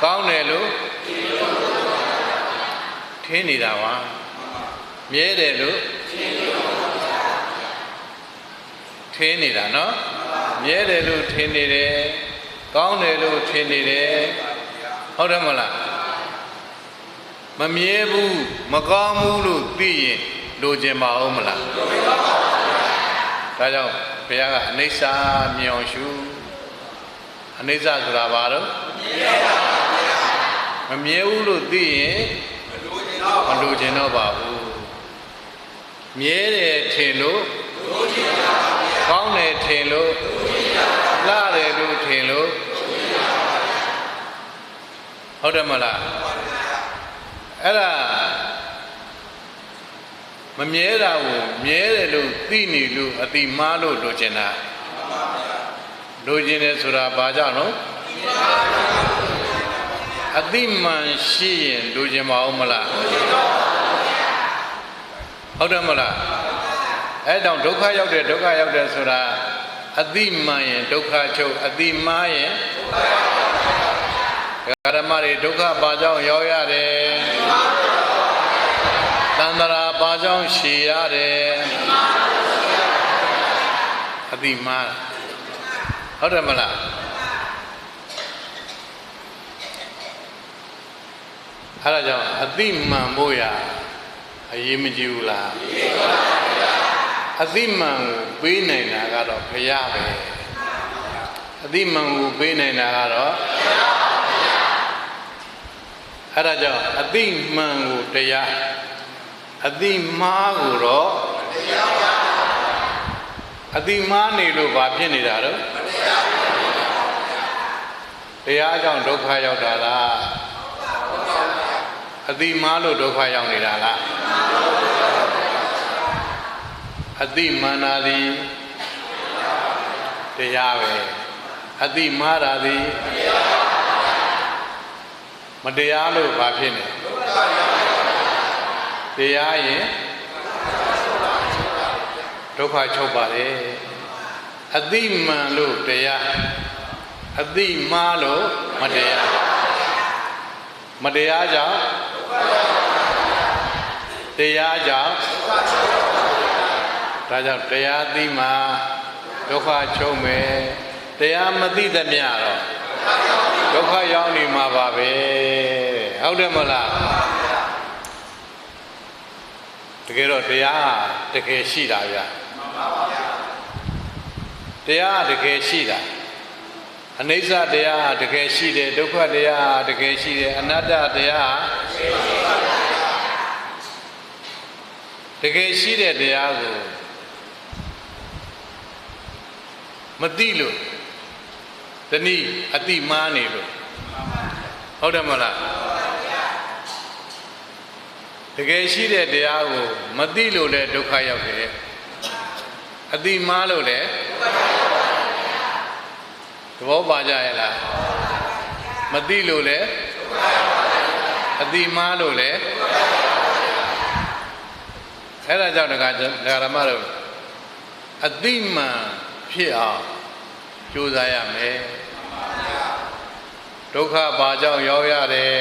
ကောင်းတယ်လို့ထင်နေတာပါမြဲတယ်လို့ထင်နေတာနော်မြဲတယ်လို့ထင်နေတယ်ကောင်းတယ်လို့ထင်နေတယ်ဟုတ်တယ်မလားမမြဲဘူးမကောင်းဘူးလို့သိရင်လိုချင်ပါဦးမလားဒါကြောင့်ဘုရားကအနိစ္စမြင်အောင်ရှုအနိစ္စဆိုတာဘာလို့မမြဲဘူးလို့သိရင်မလိုချင်တော့ပါဘူးမြဲတယ်ထင်လို့ကောင်းတယ်ထင်လို့လှတယ်လို့ထင်လို့ဟုတ်တယ်မလားအဲ့ဒါမမြဲတာကိုမြဲတယ်လို့သိနေလို့အတိမားလို့လိုချင်တာလိုချင်တယ်ဆိုတာဘာကြောင့်နော်အတိမှန်ရှိရင်လိုချင်ပါဦးမလားဟုတ်တယ်မလားအဲ့တောင်ဒုက္ခရောက်တယ်ဆိုတာအတိမှန်ရင်ဒုက္ခချုပ်အတိမားရင်ဓမ္မတွေဒုက္ခဘာကြောင့်ရောက်ရတယ်တဏ္ဍရာဘာကြောင့်ရှည်ရတယ်အတိမားဟုတ်တယ်မလားအဲ့ဒါကြောင့်အတိမှန်ဖို့ရအရေးမကြီးဘူးလားအတိမှန်ကိုပေးနိုင်တာကတော့ဘုရားပဲအတိမှန်ကိုပေးနိုင်တာကတော့အဲ့ဒါကြောင့်အတိမှန်ကိုတရားအတိမှားကိုတော့အတိမှားနေလို့ဘာဖြစ်နေတာတော့တရားကြောင့်ဒုက္ခရောက်တာလားအတိမှားလို့ဒုက္ခရောက်နေတာလားအတိမှန်တာသည်တရားပဲအတိမှားတာသည်မတရားလို့ဘာဖြစ်နေတရားရင်ဒုက္ခချုပ်ပါတယ်အတိမှန်လို့တရားအတိမှားလို့မတရားကြောင့်တရားကြောင့်ဒါကြောင့်တရားသိမှဒုက္ခချုပ်မယ်တရားမသိသမျှတော့ဒုက္ခရောက်နေမှာပါပဲဟုတ်တယ်မလားတကယ်တော့တရားတကယ်ရှိတာဗျာတရားတကယ်ရှိတာအနိစ္စတရားတကယ်ရှိတယ်ဒုက္ခတရားတကယ်ရှိတယ်အနတ္တတရားတကယ်ရှိတဲ့တရားကိုမသိလို့တနည်းအတိမားနေလို့ဟုတ်တယ်မလားတကယ်ရှိတဲ့တရားကိုမသိလို့လည်းဒုက္ခရောက်တယ်အတိမားလို့လည်းသဘောပါကြရဲ့လားမသိလို့လည်းအတိမားလို့လည်းအဲ့ဒါကြောင့်ဒကာဓမ္မတို့အတိမှန်ဖြစ်အောင်ကြိုးစားရမယ်ဒုက္ခဘာကြောင့်ရောက်ရတယ်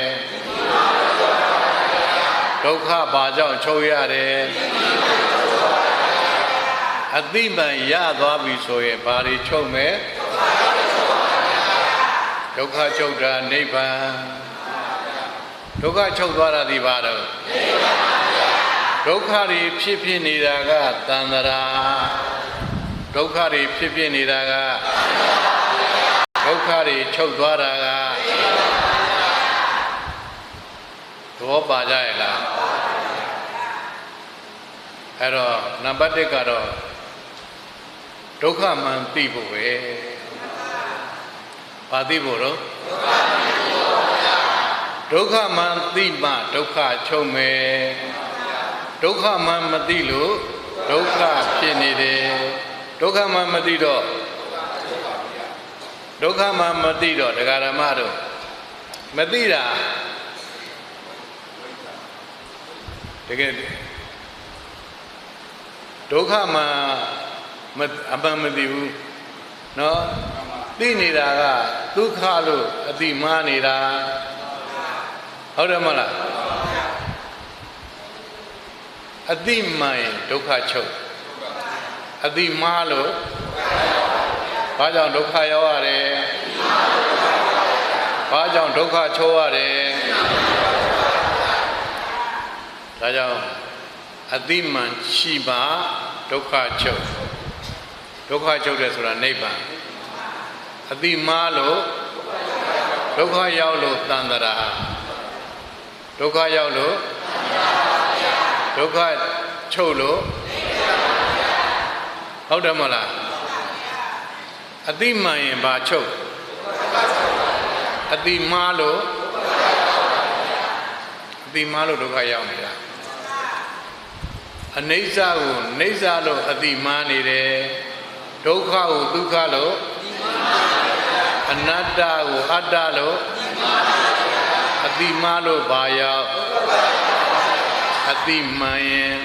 ဒုက္ခဘာကြောင့်ချုပ်ရတယ်အတိမှန်ရသွားပြီဆိုရင်ဘာတွေချုပ်မယ်ဒုက္ခချုပ်တာနိဗ္ဗာန်ဒုက္ခချုပ်သွားတာဒီပါတော့ဒုက္ခတွေဖြစ်နေတာကတဏ္ဍရာဒုက္ခတွေဖြစ်နေတာကဒုက္ခတွေချုပ်သွားတာကသဘောပါကြရဲ့လားအဲ့တော့နံပါတ်1ကတော့ဒုက္ခမှန်သိဖို့ပဲဘာသိဖို့တော့ဒုက္ခမှန်သိမှဒုက္ခချုပ်မယ်ဒုက္ခမှန်မသိလို့ဒုက္ခဖြစ်နေတယ်ဒုက္ခမှမသိတော့ဒုက္ခမှမသိတော့ဒကာဓမ္မတို့မသိတာတကယ်ဒုက္ခမှအမှန်မသိဘူးเนาะသိနေတာက ဒုက္ခလို့အတိမားနေတာဟုတ်တယ်မလားအတိမှန်ရင်ဒုက္ခချုပ်အတိမားလို့ဘာကြောင့်ဒုက္ခရောက်ရတယ်ဘာကြောင့်ဒုက္ခချုပ်ရတယ်ဒါကြောင့်အတိမှန်ရှိပါဒုက္ခချုပ်ဒုက္ခချုပ်တယ်ဆိုတာနိဗ္ဗာန်အတိမားလို့ဒုက္ခရောက်လို့တန်တရာဒုက္ခရောက်လို့ဒုက္ခချုပ်လို့ဟုတ်တယ်မလားအတိမှန်ရင်ဘာချုပ်အတိမားလို့အတိမားလို့ဒုက္ခရောက်နေတာအနိစ္စကိုနိစ္စလို့အတိမားနေတယ်ဒုက္ခကိုဒုက္ခလို့အနတ္တကိုအတ္တလို့အတိမားလို့ဘာရောက်အတိမှန်ရင်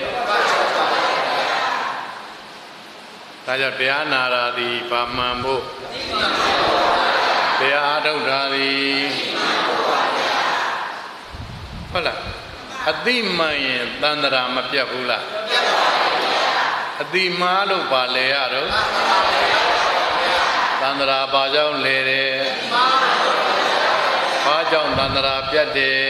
ဒါကြောင့်တရားနာတာဒီဘာမှန်ဖို့တရားအားထုတ်တာဒီဟုတ်လားအတိမှန်ရင်တန်ត្រာမပြတ်ဘူးလားအတိမားလို့ပါလေရတော့တန်ត្រာဘာကြောင့်လဲတယ်ဘာကြောင့်တန်ត្រာပြတ်တယ်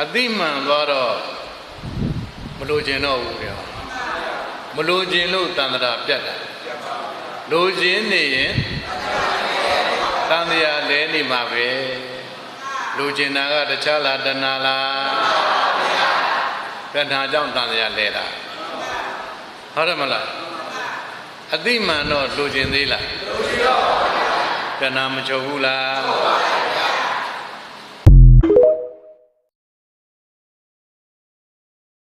အတိမှန်သွားတော့မလိုချင်တော့ဘူးဗျာမလိုချင်လို့တန်ត្រာပြတ်တာလိုချင်နေရင်တန်တရားလဲနေမှာပဲလိုချင်တာကတခြားလားတဏှာလားတဏှာကြောင့်တန်တရားလဲတာဟုတ်တယ်မလားအတိမှန်တော့လိုချင်သေးလားတဏှာမချုပ်ဘူးလား